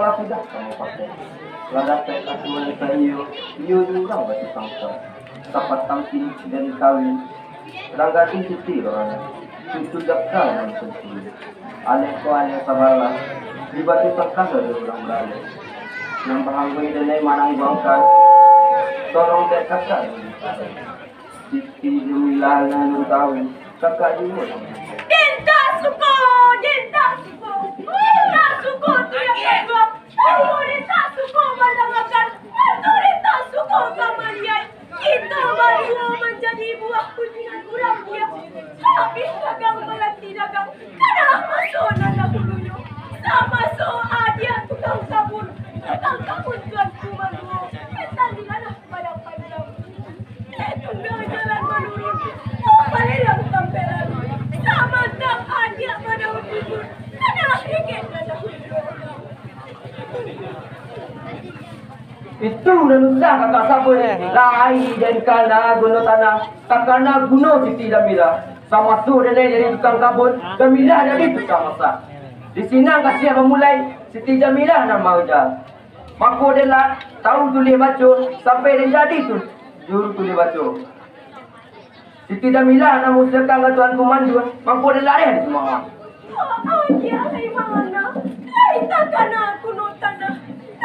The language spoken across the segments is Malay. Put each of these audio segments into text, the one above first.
sekolah sudah kamu pakai. Lada pek kasih menikah iyo juga batu sangka. Dapat tampil dan kawin. Ranggatin cuti orang. Cucu jaksa yang cuti. Alih sabala. Di batu sangka ada orang beralih. Nambah anggun dan manang bangkai. Tolong dek kakak. Siti Jamilah yang tahu kakak juga. Dinda suko tidak gua. Ayo dinda suko malangakan. Dinda suko kamalian. Kita baru menjadi buah kunjungan kurang dia. Habis dagang melati dagang. Kadalah masuk nana hulunya. Sama so dia tukang sabun. Tukang sabun tuan kumalu. Kita di mana pada panjang. Tunggu jalan menurun. Apa yang tampilan? Sama tak ada pada ujung. Adalah ingin ada Itu udah nusa kakak sabun. Lai dan kana gunung tanah. Kakana gunung Siti Jamilah. Sama su dan dari tukang kabun. Jamilah dari tukang masak. Di sini kasih memulai Siti Jamilah nama ujar. Mako adalah tahu tulis baca sampai dia jadi tu juru tulis baca. Siti Jamilah nama usahakan tuan komandu. Mako dia lari semua. Dia dari mana? Lai takana gunung tanah.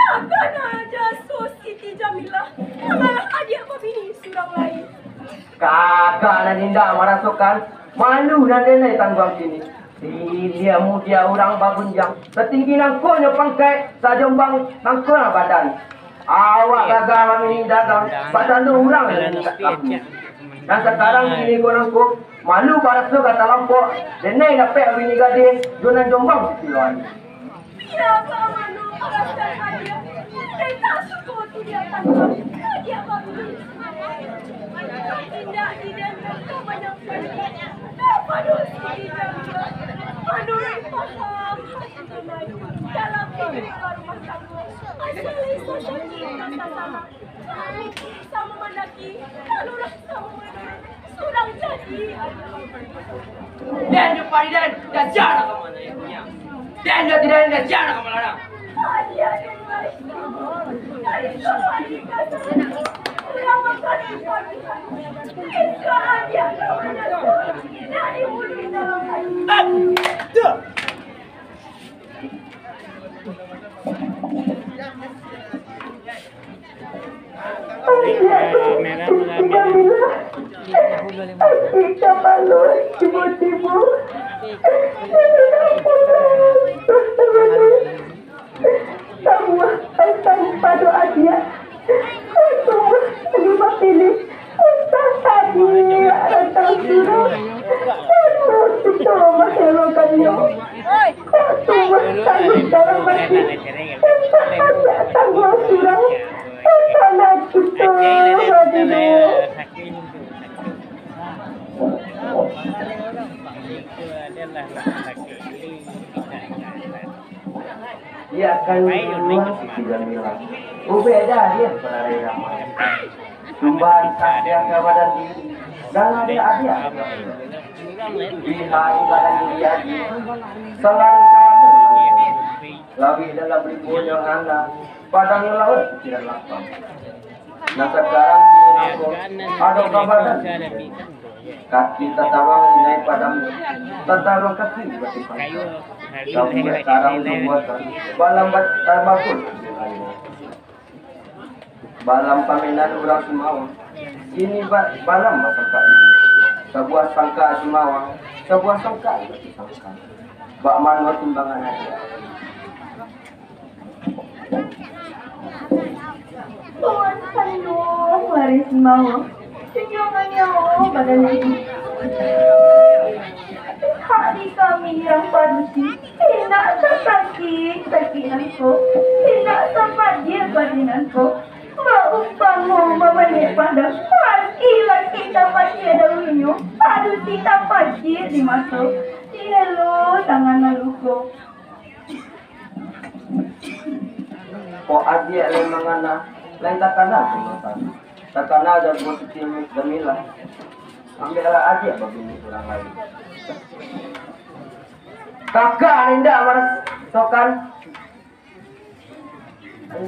Takana jasus Siti Jamilah. Amalah adik bini surang lain. Kakak dan Dinda merasukan malu dan denai tanggung sini. Dia mudia orang babunjang. Setinggi nangkonya pangkai sajombang nangkona badan. Awak gagal ini dagang. Badan tu orang dan sekarang ini kau nangko malu pada tu kata lampau. Denai dapat bini gadis jualan jombang siluan. Ya malu alasan adia. Saya tak suka tu dia tanggung. Dia babuni. Tidak kau banyak pergi. Aduh, Siti Jamilah. Aduh, paham. Dalam kehidupan rumah tangga. Asalnya sosial kita sama. Sama mendaki. Lalu rasa sudah jadi. Dan depan dan jalan ke mana ya punya. Dan dia tidak ada jalan ke mana. Dia dari semua di sana. Ulang makan pagi. Itu dia kemana dari mulut dalam hati. Kita malu tiba-tiba. Semua tentang pada adia. Semua terima pilih. Ustaz tadi datang suruh. Terus kita menghilangkannya. Semua tanggung dalam hati. Tanggung surau. Tanah kita hadiru. Dia akan meluas Siti Jamilah. Beda dia pada ramai. Sumban dia kepada diri dan dia. Bihai badan dia. Selain kamu. Lawi dalam ribuan yang anda. Padang laut tidak lapang. Nah sekarang ini aku ada kabar kaki tatawang naik padang tatawang kaki berarti kamu sekarang membuat balam tabakul balam paminan orang Sumawang ini balam sangka ini sebuah sangka Sumawang sebuah sangka berarti sangka bak mano timbangan aja. Tuan kandung waris mau senyumannya badan ini. Hari kami yang padusi tidak sakit sakinanku, tidak sempat dia badinanku. Maupamu memilih pada ilah kita pasti ada winyu, padusi tak pasti dimasuk. Hello tangan laluku. Kok adik memang anak lain takana takana ada buat Siti Jamilah ambillah adik begini orang lain kakak Linda maras sokan Dia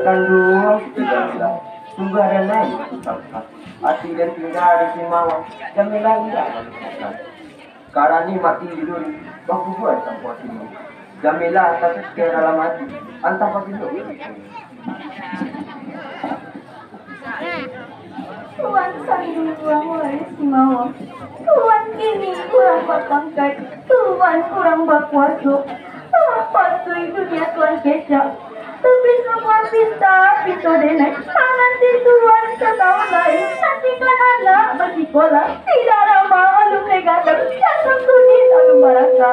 kandung tidak bilang sungguh ada naik hati dan tinggal di Simawang Jamilah tidak melihatkan karani mati hidup waktu buat tanpa ini Jamilah tak sekira dalam hati antara pagi hidup Tuan sandu kurang waris Simawang. Tuan kini kurang berpangkat. Tuan kurang berkuasa. Patui dunia Tuan kecap. Tapi semua pinta denek. Nanti Tuan setahun lain. Nanti kan anak bersekolah. Tidak lama alu kegadang. Jangan tulis alu baraka.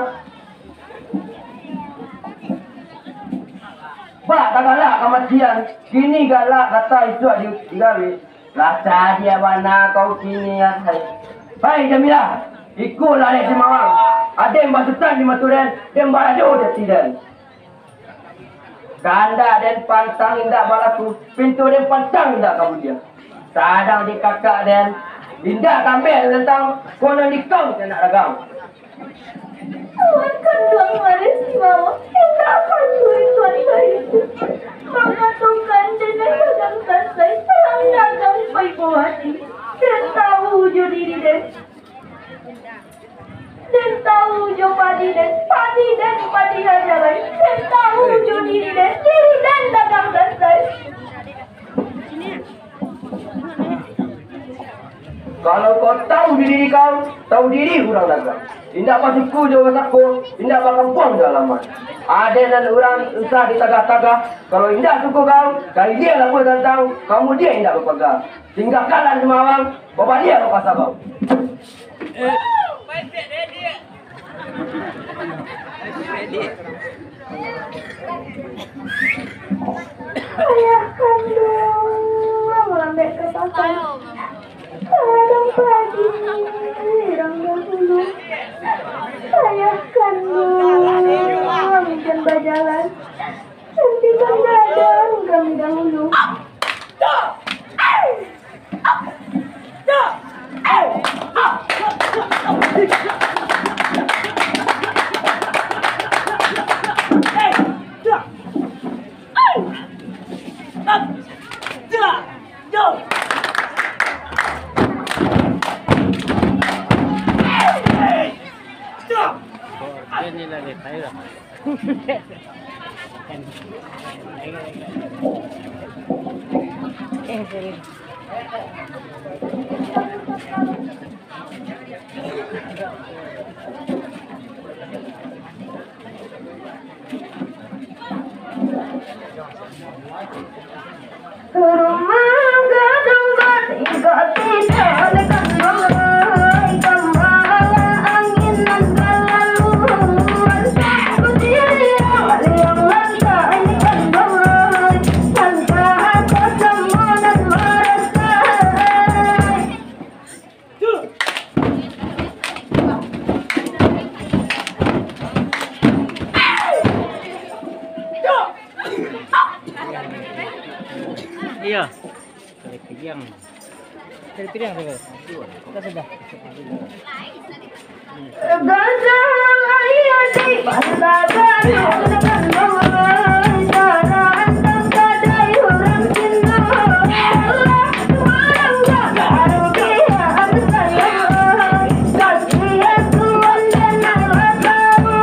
Pak, tak galak kematian. Kini galak kata itu ada digawe. Rasa dia mana kau kini ya. Hai Jamilah, ikutlah dari Simawang. Ada yang basutan di Maturen, yang barado dia tidak. Ganda dan pantang indah balaku, pintu dan pantang indah kamu dia. Sadang di kakak dan indah kambing tentang konon di kau nak ragang. Tuan kandung waris Simawang. Tidak patui Tuan itu. Mengatakan dengan dagang selesai terang dagang baik-baik dan tahu wujud diri dan tahu wujud padi dan padi raja lain dan tahu wujud diri dan dagang selesai. Kalau kau tahu diri kau, tahu diri orang dagang. Indah pasuku jauh sakku, indah bakal buang dalaman. Ada dan orang usah di tagah-tagah. Kalau indah suku kau, kali dia lah pun tentang kamu dia indah berpegang. Tinggalkanlah Simawang, bapak dia bapak sabau. Ayah kandung melambek ke pasar. Kadang pagi, rang dahulu. Ayah kandung hujan berjalan. Sentikan gadang kami dahulu. Rumah gadang bertingkat tidak ada kembang kembang angin dan kelaluan berdiri awal yang lantai kembang tanpa ada semua dan merasa Iya. Terpijang. Terpijang sudah. Sudah. gajah ayo di pasar baru dengan bawa cara andang kadai orang Cina orang baru dia saya kasih Tuhan dan Allah tahu.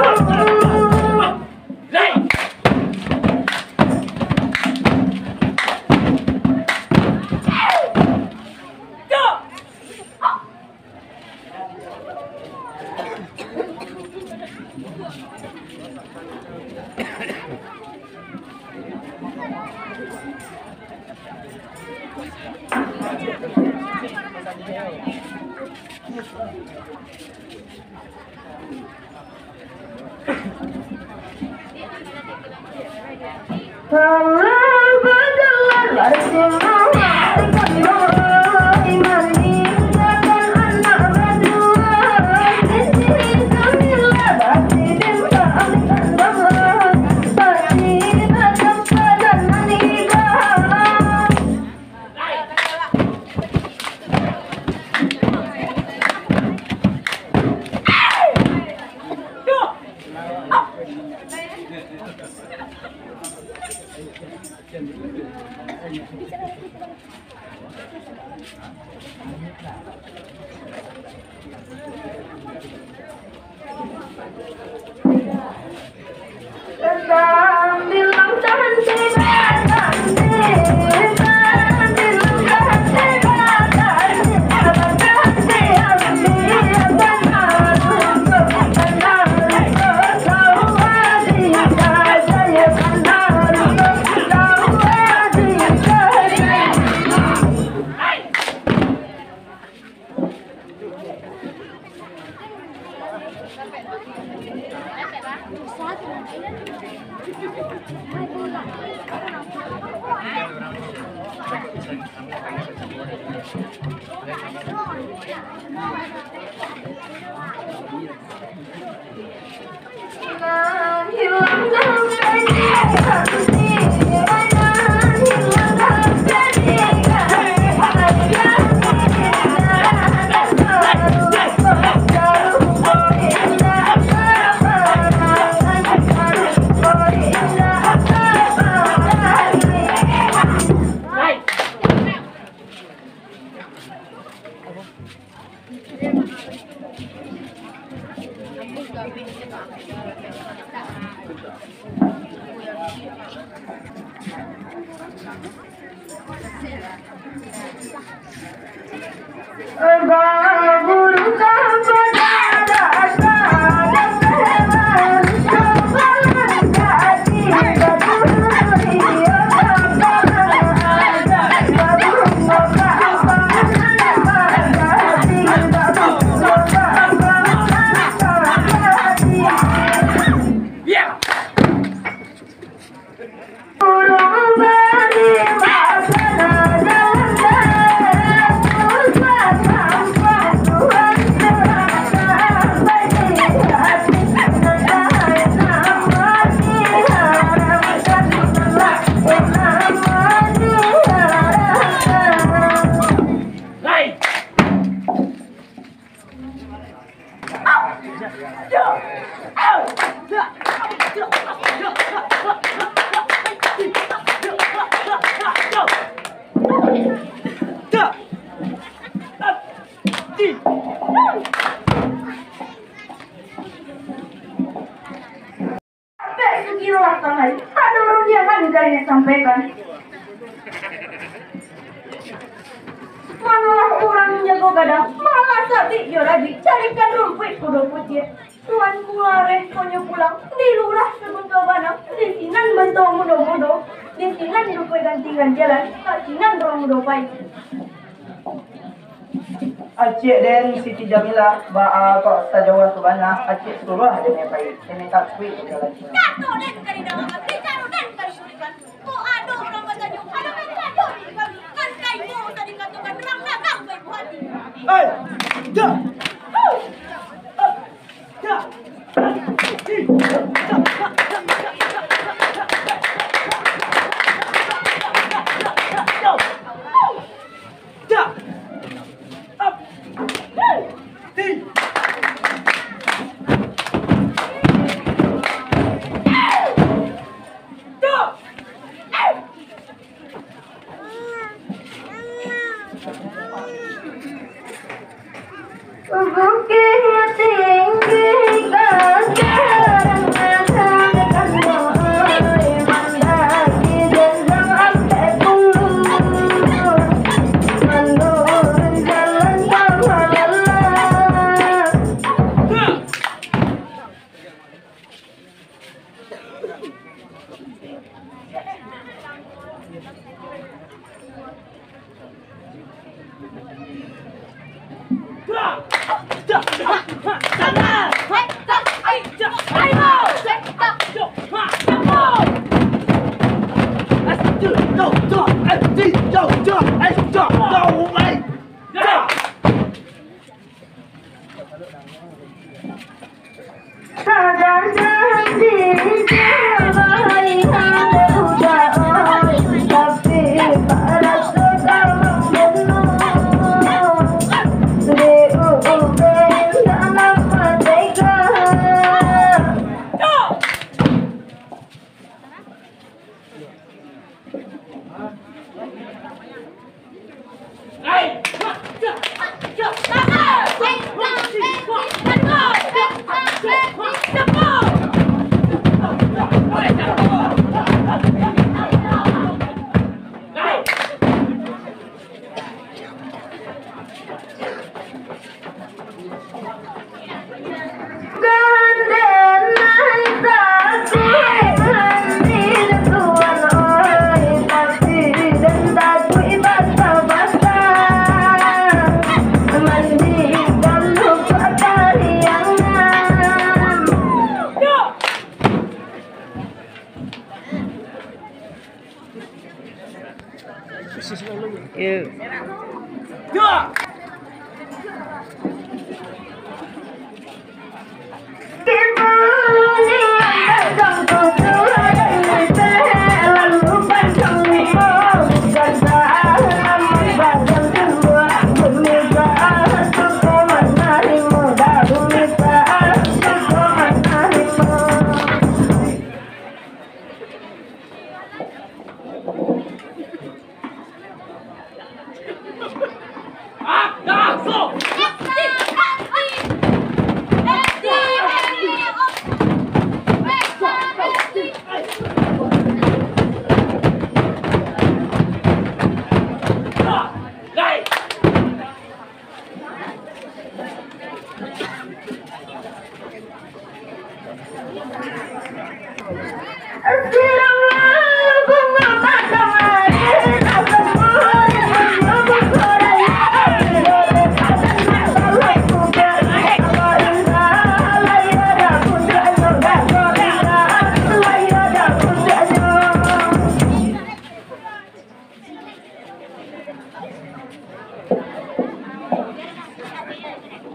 Sampaikan. Manalah orang jago gadang, malah sabi yo lagi carikan rumput kudu putih. Tuan kulare konyo pulang, di lurah sebentar banang, di sinan bentong mudo-mudo, di sinan rupai gantikan jalan, sinan dorong mudo pai. Acik dan Siti Jamila kok sajawan tu banyak acik suruh aja nih pai ini tak kuih jalan. Kato dan kari dalam bicara dan kari surikan. Ko ado orang bertanya, ada kan kato di kami. Kan kai mo tadi katakan terang dagang baik hati. Hei, dah. Hey!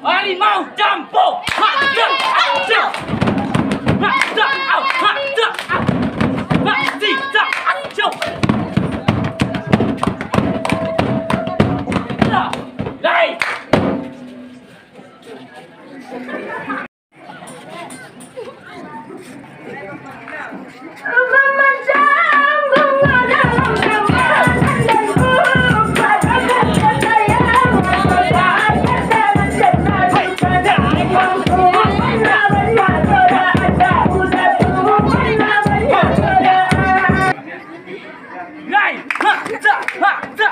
Harimau campur. Hada, hada. Hada, au, hada, au. Hada, ajo. Lai. Lai. Hada, hada.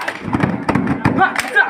Hada,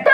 Tak